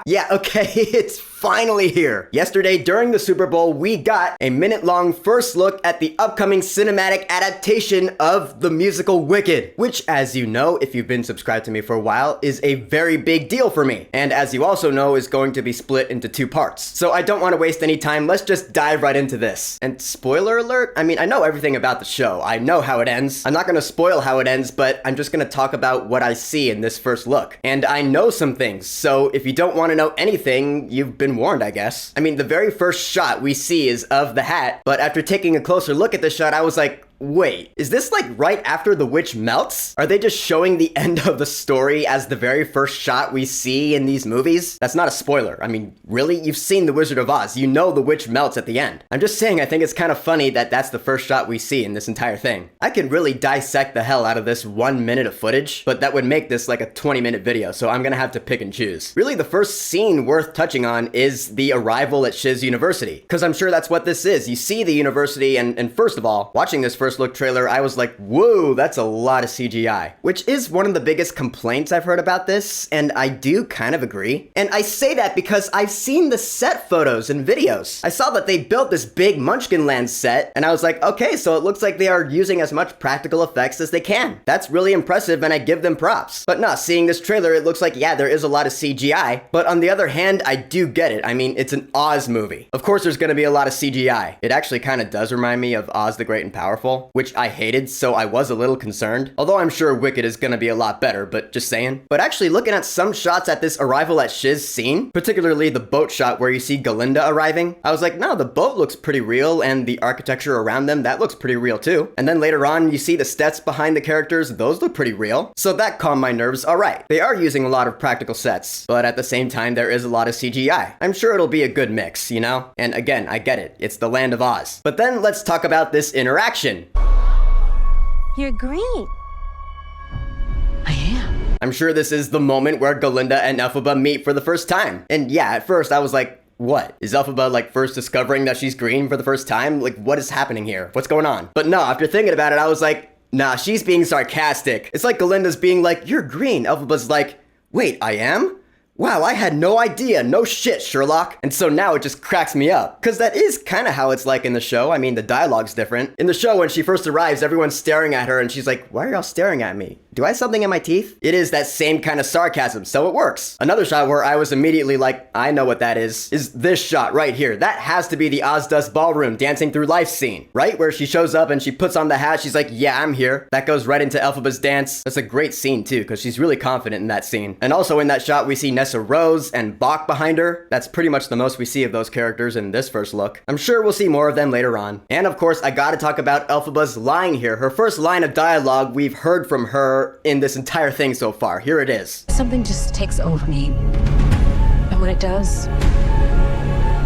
Yeah, okay, it's finally here. Yesterday, during the Super Bowl, we got a minute-long first look at the upcoming cinematic adaptation of the musical Wicked, which, as you know, if you've been subscribed to me for a while, is a very big deal for me. And as you also know, is going to be split into 2 parts. So I don't want to waste any time, let's just dive right into this. And spoiler alert, I mean, I know everything about the show. I know how it ends. I'm not going to spoil how it ends, but I'm just going to talk about what I see in this first look. And I know some things, so if you don't want to know anything, you've been warned, I guess. I mean, the very first shot we see is of the hat, but after taking a closer look at the shot, I was like, wait, is this like right after the witch melts? Are they just showing the end of the story as the very first shot we see in these movies? That's not a spoiler. I mean, really? You've seen The Wizard of Oz. You know the witch melts at the end. I'm just saying I think it's kind of funny that that's the first shot we see in this entire thing. I could really dissect the hell out of this 1 minute of footage, but that would make this like a 20-minute video, so I'm gonna have to pick and choose. Really, the first scene worth touching on is the arrival at Shiz University, because I'm sure that's what this is. You see the university, and first of all, watching this first look trailer, I was like, whoa, that's a lot of CGI, which is one of the biggest complaints I've heard about this, and I do kind of agree. And I say that because I've seen the set photos and videos. I saw that they built this big Munchkinland set, and I was like, okay, so it looks like they are using as much practical effects as they can. That's really impressive, and I give them props. But no, seeing this trailer, it looks like, yeah, there is a lot of CGI, but on the other hand, I do get it. I mean, it's an Oz movie. Of course, there's gonna be a lot of CGI. It actually kind of does remind me of Oz the Great and Powerful, which I hated, so I was a little concerned. Although I'm sure Wicked is gonna be a lot better, but just saying. But actually looking at some shots at this arrival at Shiz scene, particularly the boat shot where you see Galinda arriving, I was like, no, the boat looks pretty real, and the architecture around them, that looks pretty real too. And then later on, you see the sets behind the characters, those look pretty real. So that calmed my nerves. Alright, they are using a lot of practical sets, but at the same time, there is a lot of CGI. I'm sure it'll be a good mix, you know? And again, I get it. It's the land of Oz. But then let's talk about this interaction. You're green. I am. I'm sure this is the moment where Galinda and Elphaba meet for the first time. And yeah, at first I was like, what? Is Elphaba like first discovering that she's green for the first time? Like, what is happening here? What's going on? But no, after thinking about it, I was like, nah, she's being sarcastic. It's like Galinda's being like, you're green. Elphaba's like, wait, I am? Wow, I had no idea. No shit, Sherlock. And so now it just cracks me up. Because that is kind of how it's like in the show. I mean, the dialogue's different. In the show, when she first arrives, everyone's staring at her and she's like, why are y'all staring at me? Do I have something in my teeth? It is that same kind of sarcasm, so it works. Another shot where I was immediately like, I know what that is this shot right here. That has to be the Ozdust Ballroom Dancing Through Life scene, right? Where she shows up and she puts on the hat, she's like, yeah, I'm here. That goes right into Elphaba's dance. That's a great scene too, because she's really confident in that scene. And also in that shot, we see Nessa Rose and Bach behind her. That's pretty much the most we see of those characters in this first look. I'm sure we'll see more of them later on. And of course, I gotta talk about Elphaba's line here. Her first line of dialogue we've heard from her in this entire thing so far. Here it is. Something just takes over me. And when it does,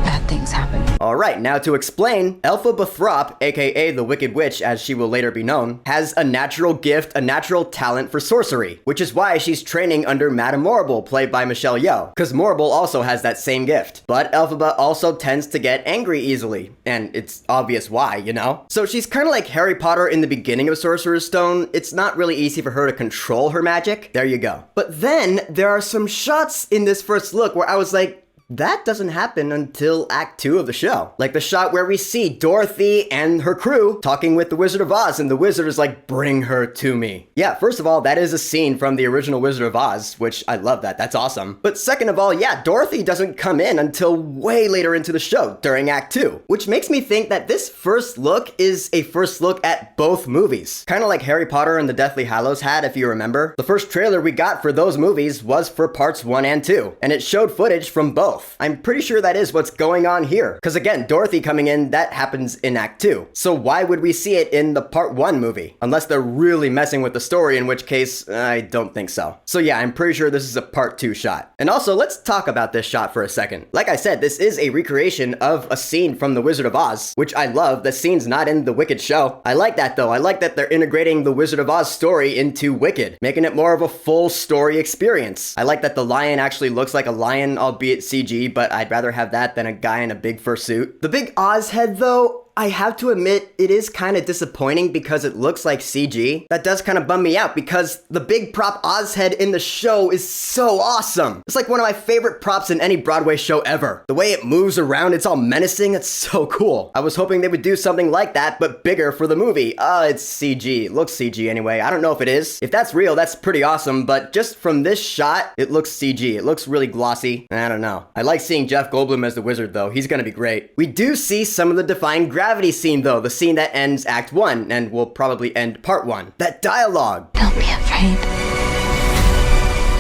bad things happen. Alright, now to explain, Elphaba Throp, aka the Wicked Witch as she will later be known, has a natural gift, a natural talent for sorcery, which is why she's training under Madame Morrible, played by Michelle Yeoh, because Morrible also has that same gift. But Elphaba also tends to get angry easily, and it's obvious why, you know? So she's kind of like Harry Potter in the beginning of Sorcerer's Stone. It's not really easy for her to control her magic. There you go. But then there are some shots in this first look where I was like, that doesn't happen until Act 2 of the show. Like the shot where we see Dorothy and her crew talking with the Wizard of Oz, and the wizard is like, bring her to me. Yeah, first of all, that is a scene from the original Wizard of Oz, which I love that. That's awesome. But second of all, yeah, Dorothy doesn't come in until way later into the show, during Act 2, which makes me think that this first look is a first look at both movies. Kind of like Harry Potter and the Deathly Hallows had, if you remember. The first trailer we got for those movies was for parts 1 and 2, and it showed footage from both. I'm pretty sure that is what's going on here. Because again, Dorothy coming in, that happens in Act 2. So why would we see it in the Part 1 movie? Unless they're really messing with the story, in which case, I don't think so. So yeah, I'm pretty sure this is a Part 2 shot. And also, let's talk about this shot for a second. Like I said, this is a recreation of a scene from The Wizard of Oz, which I love. The scene's not in the Wicked show. I like that though. I like that they're integrating the Wizard of Oz story into Wicked, making it more of a full story experience. I like that the lion actually looks like a lion, albeit CG, but I'd rather have that than a guy in a big fursuit. The big Oz head though, I have to admit, it is kind of disappointing because it looks like CG. That does kind of bum me out because the big prop Oz head in the show is so awesome. It's like one of my favorite props in any Broadway show ever. The way it moves around, it's all menacing, it's so cool. I was hoping they would do something like that, but bigger for the movie. It's CG. It looks CG anyway. I don't know if it is. If that's real, that's pretty awesome, but just from this shot, it looks CG. It looks really glossy. I don't know. I like seeing Jeff Goldblum as the wizard though. He's gonna be great. We do see some of the Defying Gravity scene though, the scene that ends Act 1 and will probably end Part 1. That dialogue. Don't be afraid.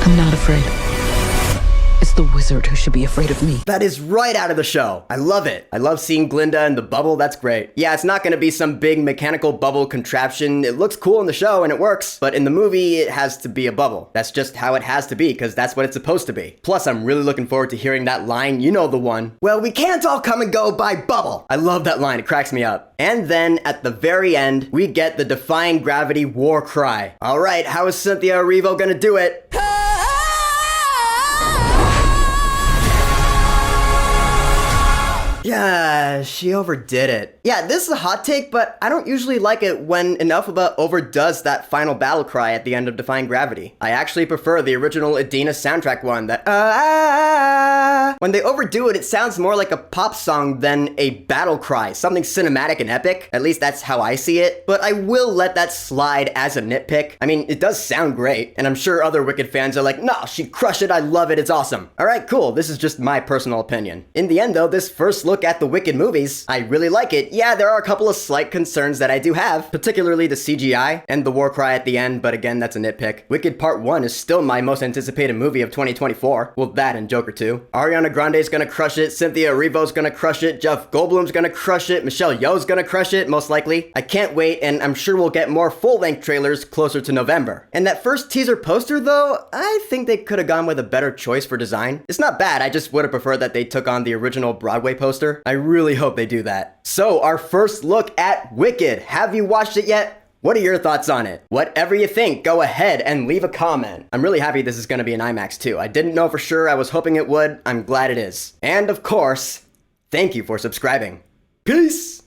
I'm not afraid. It's the wizard who should be afraid of me. That is right out of the show. I love it. I love seeing Glinda in the bubble. That's great. Yeah, it's not gonna be some big mechanical bubble contraption. It looks cool in the show and it works, but in the movie, it has to be a bubble. That's just how it has to be, because that's what it's supposed to be. Plus, I'm really looking forward to hearing that line. You know the one. Well, we can't all come and go by bubble. I love that line. It cracks me up. And then at the very end, we get the Defying Gravity war cry. All right, how is Cynthia Erivo gonna do it? Yeah, she overdid it. Yeah, this is a hot take, but I don't usually like it when Inafaba overdoes that final battle cry at the end of Defying Gravity. I actually prefer the original Adina soundtrack one, that When they overdo it, it sounds more like a pop song than a battle cry, something cinematic and epic. At least that's how I see it, but I will let that slide as a nitpick. I mean, it does sound great, and I'm sure other Wicked fans are like, no, she crushed it, I love it, it's awesome. Alright, cool, this is just my personal opinion. In the end though, this first look at the Wicked movies, I really like it. Yeah, there are a couple of slight concerns that I do have, particularly the CGI and the war cry at the end, but again, that's a nitpick. Wicked Part 1 is still my most anticipated movie of 2024. Well, that and Joker 2. Ariana Grande's gonna crush it, Cynthia Erivo's gonna crush it, Jeff Goldblum's gonna crush it, Michelle Yeoh's gonna crush it, most likely. I can't wait, and I'm sure we'll get more full-length trailers closer to November. And that first teaser poster, though, I think they could have gone with a better choice for design. It's not bad, I just would have preferred that they took on the original Broadway poster. I really hope they do that. So, our first look at Wicked. Have you watched it yet? What are your thoughts on it? Whatever you think, go ahead and leave a comment. I'm really happy this is going to be an IMAX too. I didn't know for sure. I was hoping it would. I'm glad it is. And of course, thank you for subscribing. Peace!